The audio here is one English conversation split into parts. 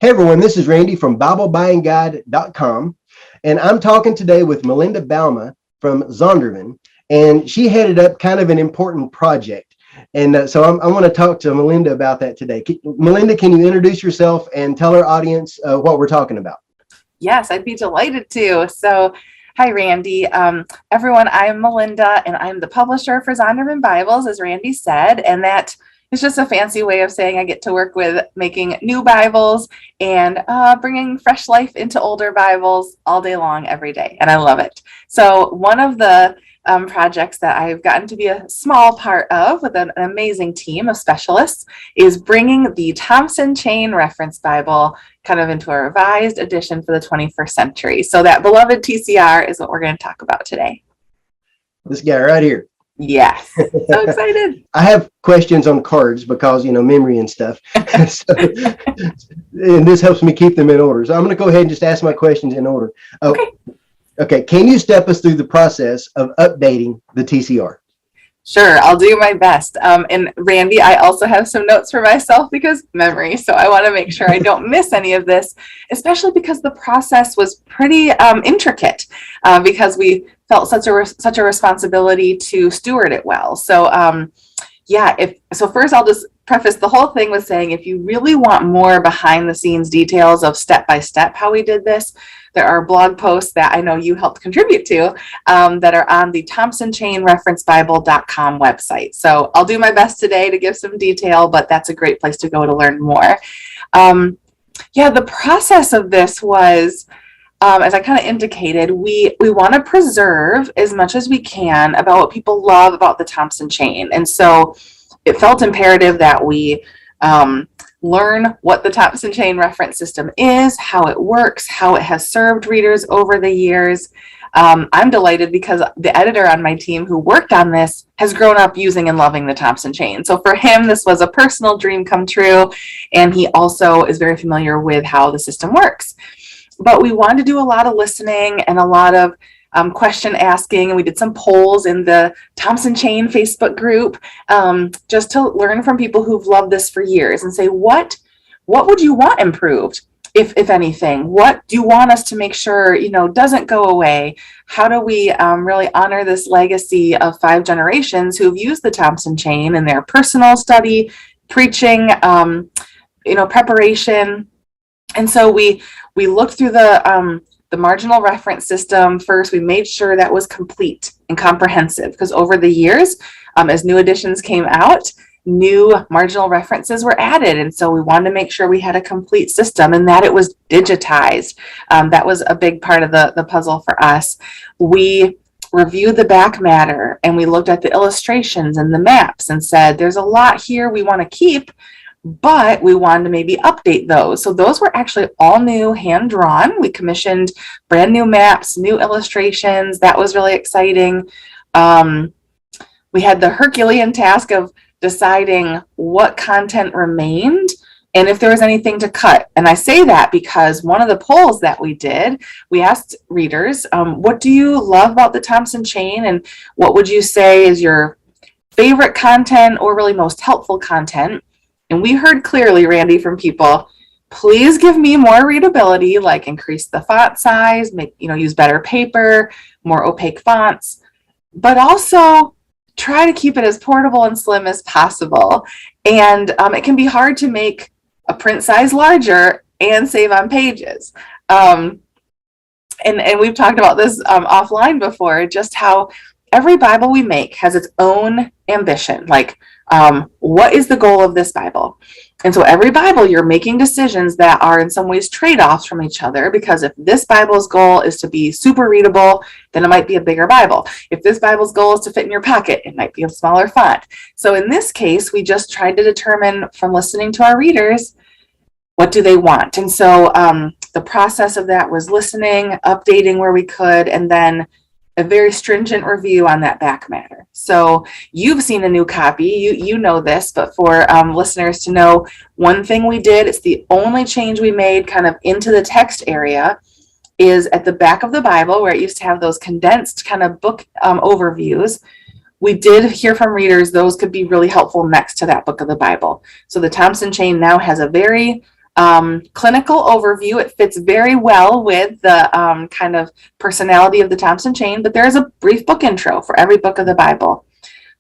Hey everyone, this is Randy from BibleBuyingGuide.com, and I'm talking today with Melinda Bouma from Zondervan, and she headed up kind of an important project. And so I want to talk to Melinda about that today. Melinda, can you introduce yourself and tell our audience what we're talking about? Yes, I'd be delighted to. So, hi, Randy. Everyone, I'm Melinda, and I'm the publisher for Zondervan Bibles, as Randy said, and that is just a fancy way of saying I get to work with making new Bibles and bringing fresh life into older Bibles all day long, every day, and I love it. So one of the projects that I've gotten to be a small part of with an amazing team of specialists is bringing the Thompson Chain Reference Bible kind of into a revised edition for the 21st century. So that beloved TCR is what we're going to talk about today. This guy right here. Yes, so excited. I have questions on cards because, memory and stuff. And this helps me keep them in order. So I'm going to go ahead and just ask my questions in order. Okay. Can you step us through the process of updating the TCR? Sure, I'll do my best. And Randy, I also have some notes for myself because memory. So I want to make sure I don't miss any of this, especially because the process was pretty intricate because we felt such a responsibility to steward it well. So first I'll just preface the whole thing with saying, if you really want more behind the scenes details of step by step how we did this, there are blog posts that I know you helped contribute to that are on the ThompsonChainReferenceBible.com website. So I'll do my best today to give some detail, but that's a great place to go to learn more. The process of this was, as I kind of indicated, we want to preserve as much as we can about what people love about the Thompson chain. And so it felt imperative that we learn what the Thompson chain reference system is, how it works, how it has served readers over the years. I'm delighted because the editor on my team who worked on this has grown up using and loving the Thompson chain. So for him, this was a personal dream come true. And he also is very familiar with how the system works. But we wanted to do a lot of listening and a lot of question asking, and we did some polls in the Thompson Chain Facebook group just to learn from people who've loved this for years and say, what would you want improved, if anything? What do you want us to make sure doesn't go away? How do we really honor this legacy of 5 generations who've used the Thompson Chain in their personal study, preaching, preparation? And so we looked through the marginal reference system first. We made sure that was complete and comprehensive because over the years, as new editions came out, new marginal references were added. And so we wanted to make sure we had a complete system and that it was digitized. That was a big part of the puzzle for us. We reviewed the back matter and we looked at the illustrations and the maps and said, there's a lot here we want to keep, but we wanted to maybe update those. So those were actually all new, hand-drawn. We commissioned brand new maps, new illustrations. That was really exciting. We had the Herculean task of deciding what content remained and if there was anything to cut. And I say that because one of the polls that we did, we asked readers, what do you love about the Thompson chain? And what would you say is your favorite content or really most helpful content? And we heard clearly, Randy, from people, please give me more readability, like increase the font size, use better paper, more opaque fonts, but also try to keep it as portable and slim as possible. And it can be hard to make a print size larger and save on pages. And we've talked about this offline before, just how every Bible we make has its own ambition, like what is the goal of this Bible? And so every Bible, you're making decisions that are in some ways trade-offs from each other, because if this Bible's goal is to be super readable, then it might be a bigger Bible. If this Bible's goal is to fit in your pocket, it might be a smaller font. So in this case, we just tried to determine from listening to our readers, what do they want? And so the process of that was listening, updating where we could, and then a very stringent review on that back matter. So you've seen a new copy, you know this, but for listeners to know, one thing we did, it's the only change we made kind of into the text area, is at the back of the Bible where it used to have those condensed kind of book overviews. We did hear from readers those could be really helpful next to that book of the Bible. So the Thompson chain now has a very Clinical overview. It fits very well with the kind of personality of the Thompson chain, but there is a brief book intro for every book of the Bible.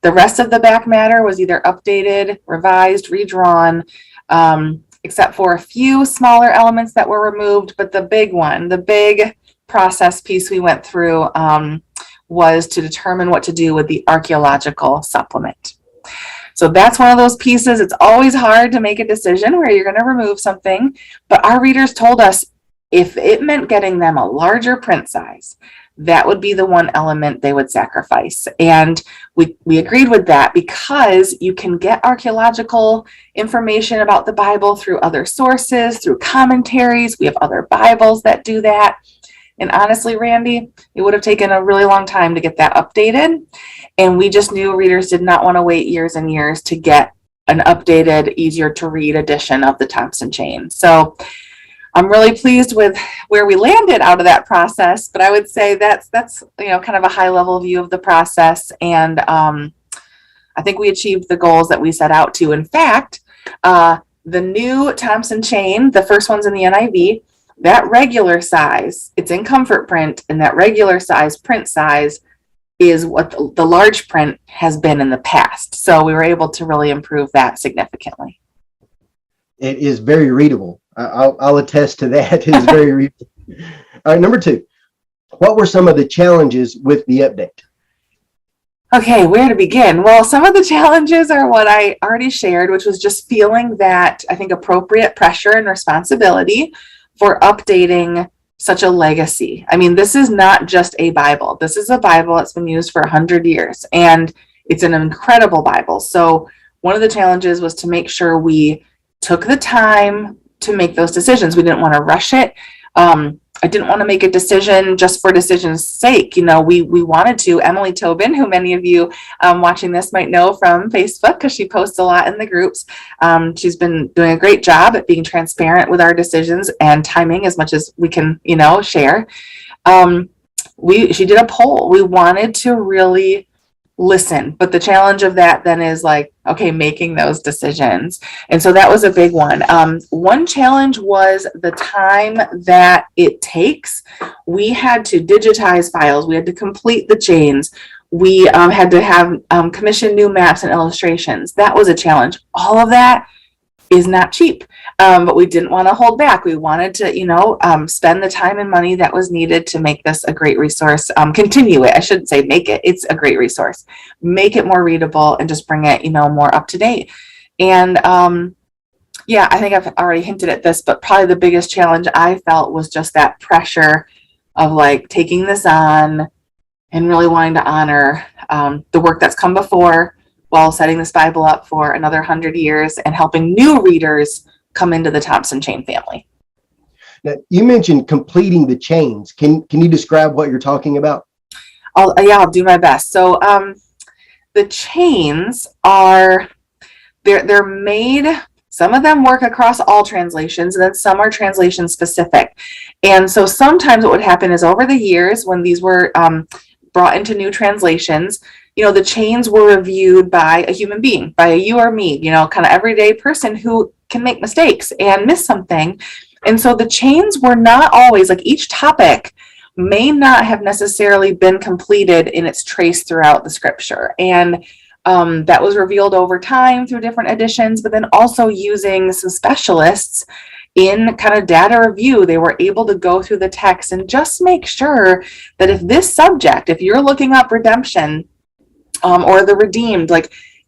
The rest of the back matter was either updated, revised, redrawn, except for a few smaller elements that were removed. But the big process piece we went through was to determine what to do with the archaeological supplement. So that's one of those pieces. It's always hard to make a decision where you're going to remove something, but our readers told us if it meant getting them a larger print size, that would be the one element they would sacrifice. And we agreed with that because you can get archaeological information about the Bible through other sources, through commentaries. We have other Bibles that do that. And honestly, Randy, it would have taken a really long time to get that updated. And we just knew readers did not want to wait years and years to get an updated, easier to read edition of the Thompson chain. So I'm really pleased with where we landed out of that process. But I would say that's kind of a high level view of the process. And I think we achieved the goals that we set out to. In fact, the new Thompson chain, the first one's in the NIV, that regular size, it's in comfort print, and that regular size print size is what the large print has been in the past. So we were able to really improve that significantly. It is very readable. I'll attest to that. It is very readable. All right, number 2. What were some of the challenges with the update? Okay, where to begin? Well, some of the challenges are what I already shared, which was just feeling that, I think, appropriate pressure and responsibility for updating such a legacy. I mean, this is not just a Bible. This is a Bible that's been used for 100 years, and it's an incredible Bible. So one of the challenges was to make sure we took the time to make those decisions. We didn't want to rush it. I didn't want to make a decision just for decision's sake. We wanted to. Emily Tobin, who many of you watching this might know from Facebook because she posts a lot in the groups. She's been doing a great job at being transparent with our decisions and timing as much as we can, share. She did a poll. We wanted to really listen, but the challenge of that then is making those decisions. And so that was a big one. One challenge was the time that it takes. We had to digitize files. We had to complete the chains. We had to have commission new maps and illustrations. That was a challenge. All of that is not cheap, but we didn't want to hold back. We wanted to, spend the time and money that was needed to make this a great resource. Continue it. I shouldn't say make it. It's a great resource. Make it more readable and just bring it, more up to date. And I think I've already hinted at this, but probably the biggest challenge I felt was just that pressure of taking this on and really wanting to honor the work that's come before, while setting this Bible up for another 100 years and helping new readers come into the Thompson chain family. Now, you mentioned completing the chains. Can you describe what you're talking about? I'll do my best. So the chains are, they're made, some of them work across all translations, and then some are translation specific. And so sometimes what would happen is over the years when these were brought into new translations, the chains were reviewed by a human being, by a you or me, kind of everyday person who can make mistakes and miss something. And so the chains were not always, each topic may not have necessarily been completed in its trace throughout the scripture. And that was revealed over time through different editions, but then also using some specialists in kind of data review, they were able to go through the text and just make sure that if you're looking up redemption, or the redeemed,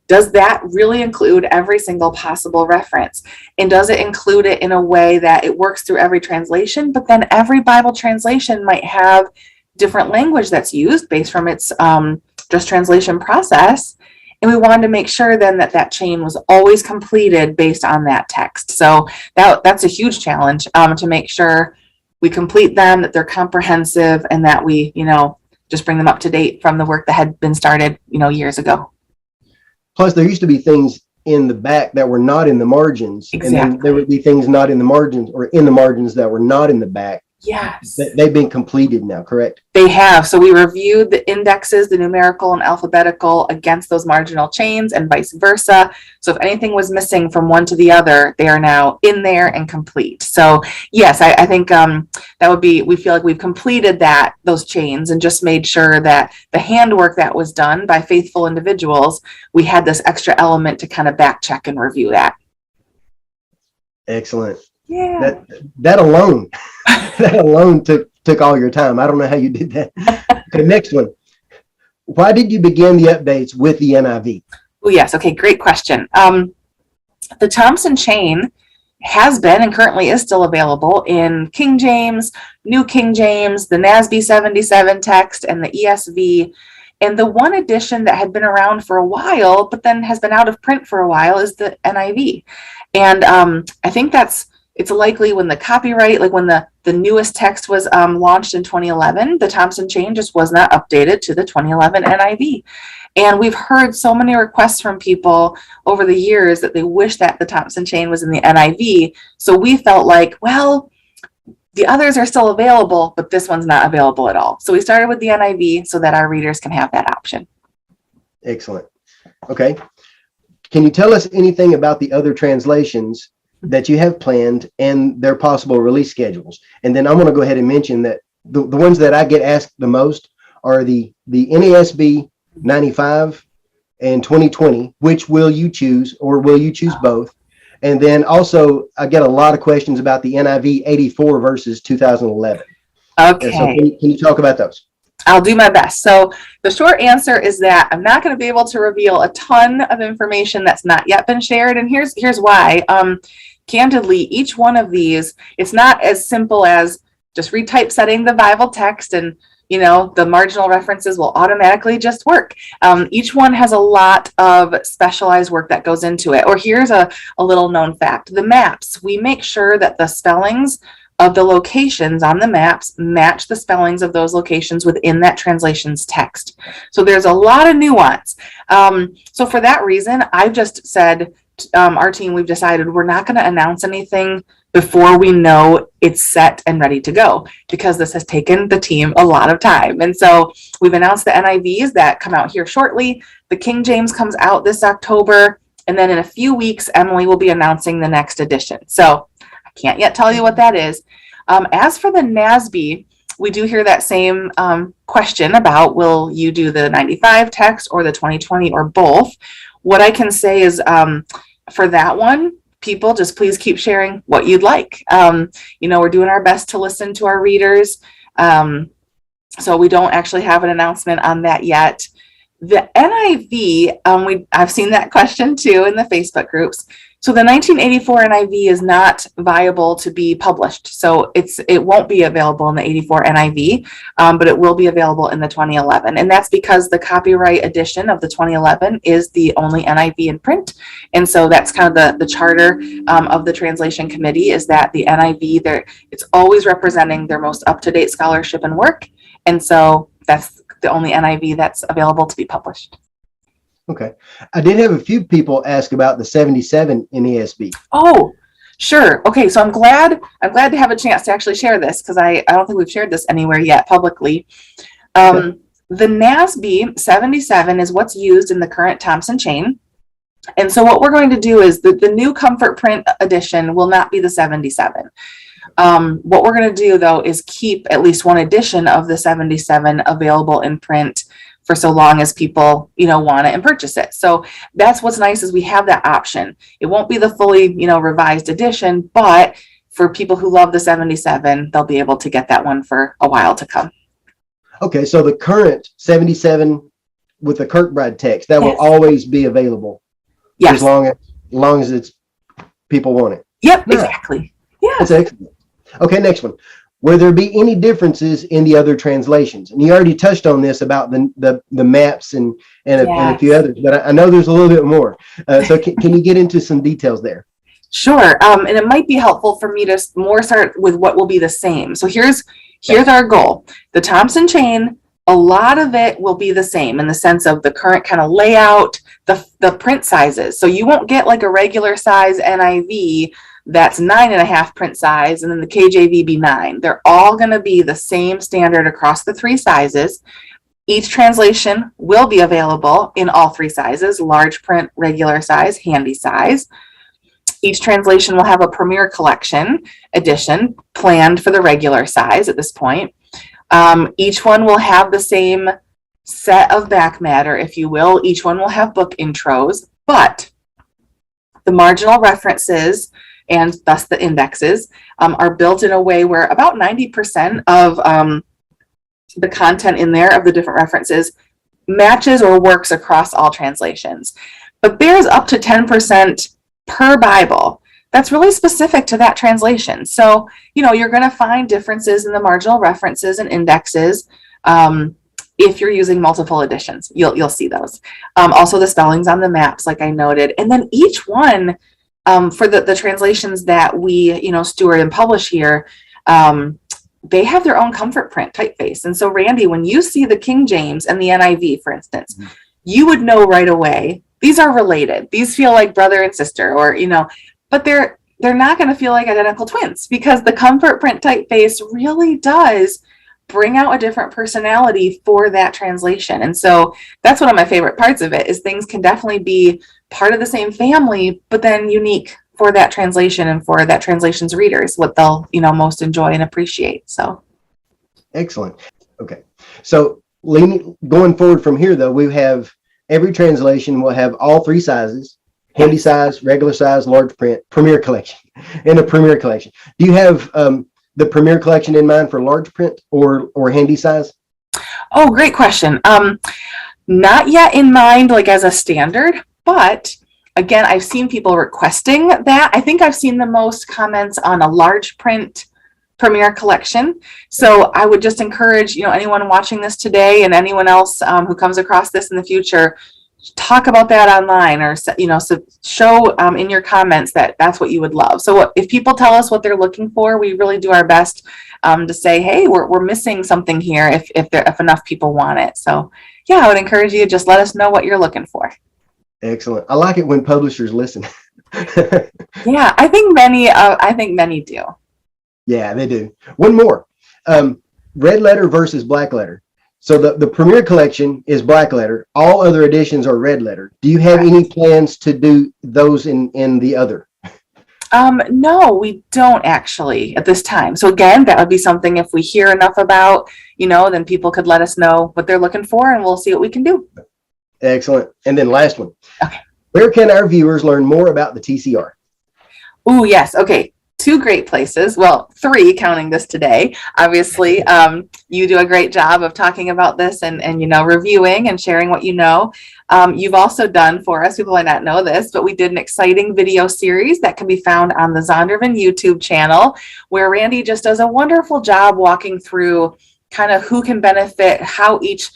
does that really include every single possible reference? And does it include it in a way that it works through every translation? But then every Bible translation might have different language that's used based from its just translation process. And we wanted to make sure then that chain was always completed based on that text. So that's a huge challenge to make sure we complete them, that they're comprehensive, and that we, just bring them up to date from the work that had been started, years ago. Plus, there used to be things in the back that were not in the margins. Exactly. And then there would be things not in the margins or in the margins that were not in the back. Yes. They've been completed now, correct? They have. So we reviewed the indexes, the numerical and alphabetical, against those marginal chains and vice versa. So if anything was missing from one to the other, they are now in there and complete. So yes, I think that would be, we feel like we've completed those chains and just made sure that the handwork that was done by faithful individuals, we had this extra element to kind of back check and review that. Excellent. Yeah. That alone, that alone took all your time. I don't know how you did that. Okay, next one. Why did you begin the updates with the NIV? Oh, yes. Okay, great question. The Thompson chain has been and currently is still available in King James, New King James, the NASB 77 text, and the ESV. And the one edition that had been around for a while, but then has been out of print for a while, is the NIV. And I think it's likely when the copyright, like when the newest text was launched in 2011, the Thompson chain just was not updated to the 2011 NIV. And we've heard so many requests from people over the years that they wish that the Thompson chain was in the NIV. So we felt like, well, the others are still available, but this one's not available at all. So we started with the NIV so that our readers can have that option. Excellent. Okay. Can you tell us anything about the other translations that you have planned and their possible release schedules? And then I'm going to go ahead and mention that the ones that I get asked the most are the NASB 95 and 2020. Which will you choose, or will you choose both? And then also I get a lot of questions about the NIV 84 versus 2011. Okay. So can you talk about those? I'll do my best. So the short answer is that I'm not going to be able to reveal a ton of information that's not yet been shared. And here's why. Candidly, each one of these, it's not as simple as just retypesetting the Bible text and, the marginal references will automatically just work. Each one has a lot of specialized work that goes into it. Or here's a little known fact. The maps, we make sure that the spellings of the locations on the maps match the spellings of those locations within that translation's text. So there's a lot of nuance. So for that reason, I've just said, our team, we've decided we're not going to announce anything before we know it's set and ready to go, because this has taken the team a lot of time. And so we've announced the NIVs that come out here shortly. The King James comes out this October. And then in a few weeks, Emily will be announcing the next edition. So I can't yet tell you what that is. As for the NASB, we do hear that same question about, will you do the 95 text or the 2020 or both? What I can say is for that one, people just please keep sharing what you'd like. We're doing our best to listen to our readers. So we don't actually have an announcement on that yet. The NIV, I've seen that question too in the Facebook groups. So the 1984 NIV is not viable to be published. So it won't be available in the 84 NIV, but it will be available in the 2011. And that's because the copyright edition of the 2011 is the only NIV in print. And so that's kind of the charter of the translation committee, is that the NIV, it's always representing their most up-to-date scholarship and work. And so that's the only NIV that's available to be published. Okay. I did have a few people ask about the 77 NASB. Oh, sure. Okay. So I'm glad to have a chance to actually share this, because I don't think we've shared this anywhere yet publicly. The NASB 77 is what's used in the current Thompson chain. And so what we're going to do is the new Comfort Print edition will not be the 77. What we're going to do, though, is keep at least one edition of the 77 available in print for so long as people, want it and purchase it. So that's what's nice, is we have that option. It won't be the fully, revised edition, but for people who love the 77, they'll be able to get that one for a while to come. Okay, so the current 77 with the Kirkbride text, that will always be available. Yes. As long as it's people want it. Yep, exactly. Yeah. That's excellent. Okay, next one. Will there be any differences in the other translations? And you already touched on this about the maps and a few others, but I know there's a little bit more. So can you get into some details there? Sure. And it might be helpful for me to more start with what will be the same. So here's our goal. The Thompson chain, a lot of it will be the same in the sense of the current kind of layout, the print sizes. So you won't get like a regular size NIV that's 9.5 print size, and then the KJV be 9. They're all going to be the same standard across the 3 sizes. Each translation will be available in all 3 sizes: large print, regular size, handy size. Each translation will have a Premier Collection edition planned for the regular size at this point. Each one will have the same set of back matter, if you will. Each one will have book intros, but the marginal references and thus the indexes are built in a way where about 90% of the content in there of the different references matches or works across all translations. But there's up to 10% per Bible that's really specific to that translation. So, you're going to find differences in the marginal references and indexes. If you're using multiple editions, you'll see those. Also the spellings on the maps, like I noted. And then each one, for the translations that we, steward and publish here, they have their own comfort print typeface. And so, Randy, when you see the King James and the NIV, for instance, you would know right away, these are related. These feel like brother and sister, or, but they're not going to feel like identical twins, because the comfort print typeface really does bring out a different personality for that translation. And so that's one of my favorite parts of it, is things can definitely be part of the same family, but then unique for that translation and for that translation's readers, what they'll, most enjoy and appreciate. So. Excellent. Okay. So going forward from here, though, we have every translation will have all 3 sizes: handy size, regular size, large print, Premier Collection, and a Premier Collection. Do you have the Premier Collection in mind for large print or handy size? Oh, great question. Not yet in mind, like as a standard, but again, I've seen people requesting that. I think I've seen the most comments on a large print Premier Collection. So I would just encourage, anyone watching this today and anyone else who comes across this in the future, talk about that online, or, so show in your comments that that's what you would love. So if people tell us what they're looking for, we really do our best to say, hey, we're missing something here if enough people want it. So yeah, I would encourage you to just let us know what you're looking for. Excellent. I like it when publishers listen. Yeah, I think many do. Yeah, they do. One more, red letter versus black letter. So the Premier Collection is black letter. All other editions are red letter. Do you have any plans to do those in the other? No, we don't actually at this time. So again, that would be something, if we hear enough about, then people could let us know what they're looking for, and we'll see what we can do. Excellent. And then last one. Okay. Where can our viewers learn more about the TCR? Oh, yes. Okay. 2 great places. Well, 3 counting this today. Obviously, you do a great job of talking about this and reviewing and sharing what you know. You've also done for us, people might not know this, but we did an exciting video series that can be found on the Zondervan YouTube channel, where Randy just does a wonderful job walking through kind of who can benefit, how each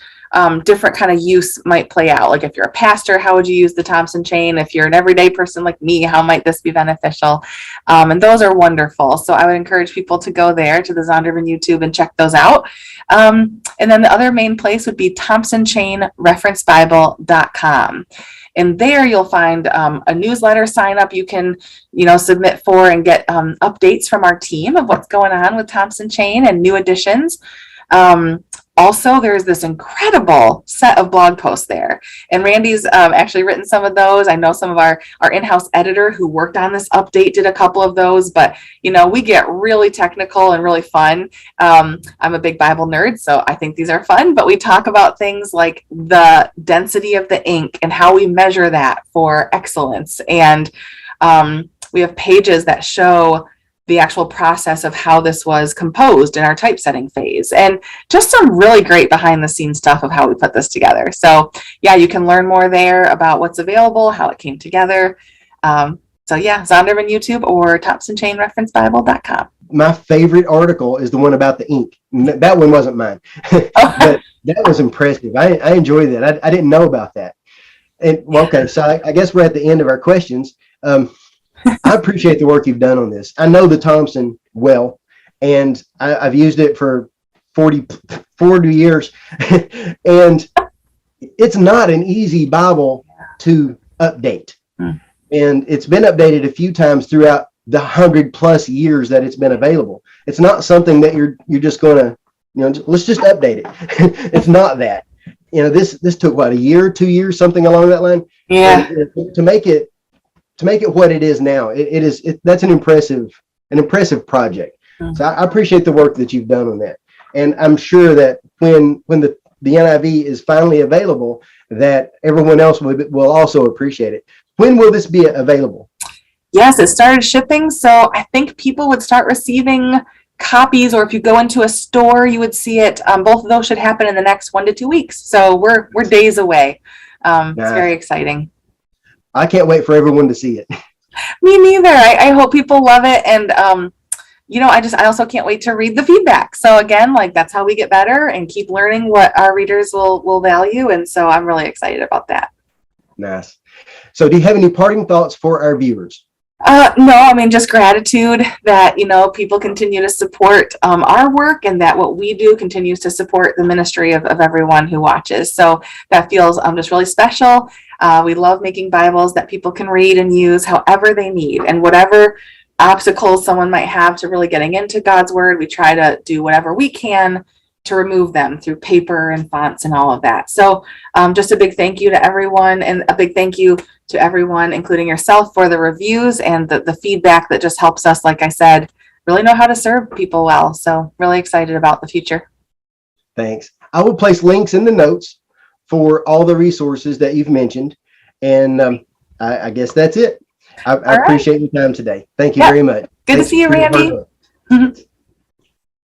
different kind of use might play out. Like if you're a pastor, how would you use the Thompson chain? If you're an everyday person like me, how might this be beneficial? And those are wonderful. So I would encourage people to go there to the Zondervan YouTube and check those out. And then the other main place would be thompsonchainreferencebible.com. And there you'll find a newsletter sign up you can, submit for and get updates from our team of what's going on with Thompson Chain and new additions. Also, there's this incredible set of blog posts there. And Randy's actually written some of those. I know some of our in-house editor who worked on this update did a couple of those. But, we get really technical and really fun. I'm a big Bible nerd, so I think these are fun. But we talk about things like the density of the ink and how we measure that for excellence. And we have pages that show the actual process of how this was composed in our typesetting phase, and just some really great behind the scenes stuff of how we put this together. So yeah, you can learn more there about what's available, how it came together. So yeah, Zondervan YouTube or thompsonchainreferencebible.com. My favorite article is the one about the ink. That one wasn't mine, but that was impressive. I enjoyed that. I didn't know about that. And okay, so I guess we're at the end of our questions. I appreciate the work you've done on this. I know the Thompson well, and I've used it for 40 years, and it's not an easy Bible to update. And it's been updated a few times throughout the 100+ years that it's been available. It's not something that you're just going to, let's just update it. It's not that. This took what, a year, 2 years, something along that line. Yeah. And to make it what it is now, that's an impressive project. Mm-hmm. So I appreciate the work that you've done on that. And I'm sure that when the NIV is finally available, that everyone else will also appreciate it. When will this be available? Yes, it started shipping. So I think people would start receiving copies, or if you go into a store, you would see it. Both of those should happen in the next 1 to 2 weeks. So we're days away. It's very exciting. I can't wait for everyone to see it. Me neither. I hope people love it. And, I also can't wait to read the feedback. So again, that's how we get better and keep learning what our readers will value. And so I'm really excited about that. Nice. So do you have any parting thoughts for our viewers? No, just gratitude that, people continue to support our work, and that what we do continues to support the ministry of everyone who watches. So that feels just really special. We love making Bibles that people can read and use however they need, and whatever obstacles someone might have to really getting into God's word, we try to do whatever we can to remove them through paper and fonts and all of that. So just a big thank you to everyone, and a big thank you to everyone, including yourself, for the reviews and the feedback that just helps us, like I said, really know how to serve people well. So really excited about the future. Thanks. I will place links in the notes for all the resources that you've mentioned. And I guess that's it. I appreciate your time today. Thank you very much. Good to see you, Randy.